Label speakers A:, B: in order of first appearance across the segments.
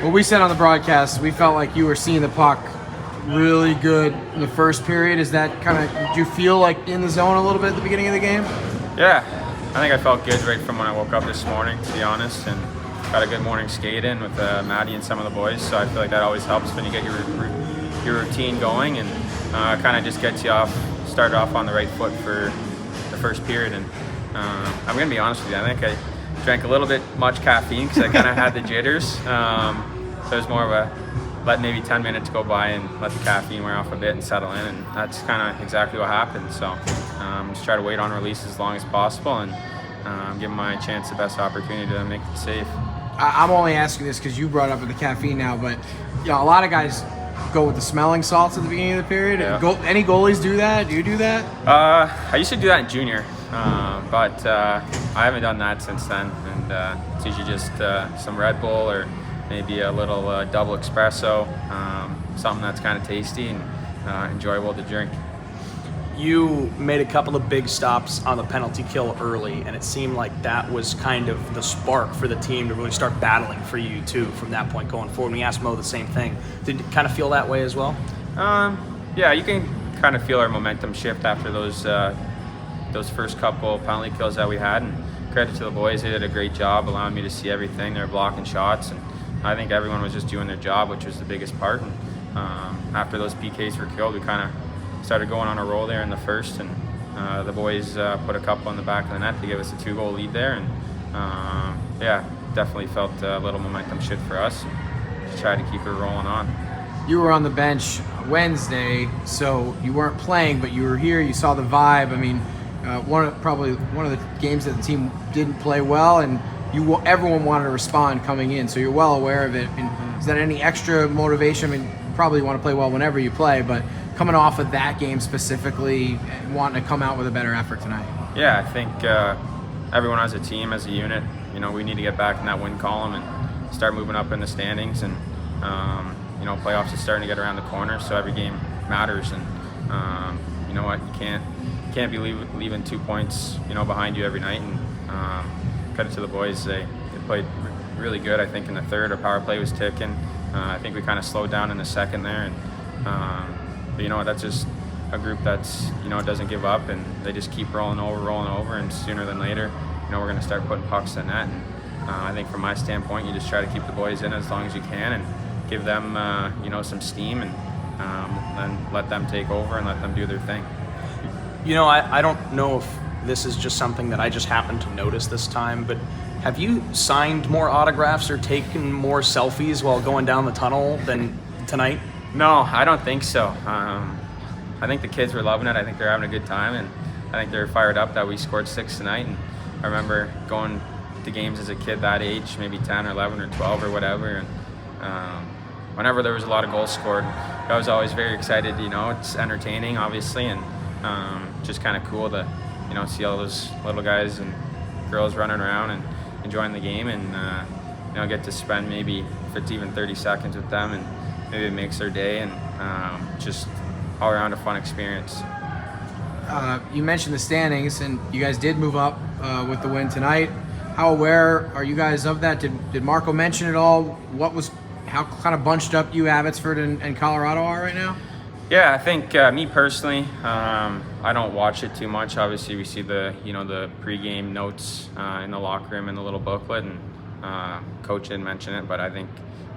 A: What we said on the broadcast, we felt like you were seeing the puck really good in the first period. Is that kind of, did you feel like in the zone a little bit at the beginning of the game?
B: Yeah, I think I felt good right from when I woke up this morning, to be honest, and got a good morning skate in with Maddie and some of the boys. So I feel like that always helps when you get your routine going, and kind of just gets you started off on the right foot for the first period. And I'm gonna be honest with you, I think I drank a little bit much caffeine because I kind of had the jitters. So it was more of a let maybe 10 minutes go by and let the caffeine wear off a bit and settle in, and that's kind of exactly what happened. So just try to wait on release as long as possible and give my chance the best opportunity to make the save.
A: I'm only asking this because you brought up the caffeine now, but you know, a lot of guys go with the smelling salts at the beginning of the period.
B: Yeah.
A: Any goalies do that? Do you do that?
B: I used to do that in junior, but I haven't done that since then. And it's usually just some Red Bull or maybe a little double espresso, something that's kind of tasty and enjoyable to drink.
C: You made a couple of big stops on the penalty kill early, and it seemed like that was kind of the spark for the team to really start battling for you too from that point going forward. We asked Mo the same thing. Did you kind of feel that way as well?
B: Yeah, you can kind of feel our momentum shift after those first couple penalty kills that we had, and credit to the boys, they did a great job allowing me to see everything. They were blocking shots, and I think everyone was just doing their job, which was the biggest part. And after those PKs were killed, we kind of started going on a roll there in the first, and the boys put a couple on the back of the net to give us a 2-goal lead there, and yeah, definitely felt a little momentum shift for us. Just tried to keep it rolling on.
A: You were on the bench Wednesday, so you weren't playing, but you were here. You saw the vibe. I mean, probably one of the games that the team didn't play well, and everyone wanted to respond coming in, so you're well aware of it. And is that any extra motivation? I mean, you probably want to play well whenever you play, but coming off of that game specifically, wanting to come out with a better effort tonight?
B: Yeah, I think everyone as a team, as a unit, you know, we need to get back in that win column and start moving up in the standings. And you know, playoffs is starting to get around the corner, so every game matters. And you know what, you can't be leaving 2 points, you know, behind you every night. And credit to the boys, they played really good. I think in the third, our power play was ticking. I think we kind of slowed down in the second there, and but you know what, that's just a group that's, you know, doesn't give up, and they just keep rolling over, and sooner than later, you know, we're going to start putting pucks in net. And I think from my standpoint, you just try to keep the boys in as long as you can and give them, you know, some steam, and let them take over and let them do their thing.
C: You know, I don't know if this is just something that I just happened to notice this time, but have you signed more autographs or taken more selfies while going down the tunnel than tonight?
B: No, I don't think so. I think the kids were loving it. I think they're having a good time, and I think they're fired up that we scored 6 tonight. And I remember going to games as a kid that age, maybe 10 or 11 or 12 or whatever, and whenever there was a lot of goals scored, I was always very excited. You know, it's entertaining, obviously, and just kind of cool to, you know, see all those little guys and girls running around and enjoying the game, and you know, get to spend maybe, if it's even 30 seconds with them, and maybe it makes their day, and just all around a fun experience.
A: You mentioned the standings, and you guys did move up with the win tonight. How aware are you guys of that? Did Marco mention it all? How kind of bunched up you, Abbotsford, and Colorado are right now?
B: Yeah, I think me personally, I don't watch it too much. Obviously, we see the pregame notes in the locker room in the little booklet, and coach didn't mention it, but I think,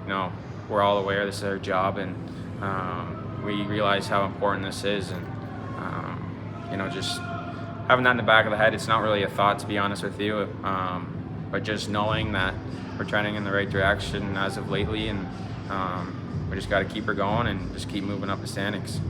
B: you know, we're all aware this is our job, and we realize how important this is, and you know, just having that in the back of the head, it's not really a thought, to be honest with you, but just knowing that we're trending in the right direction as of lately, and we just got to keep her going and just keep moving up the standings.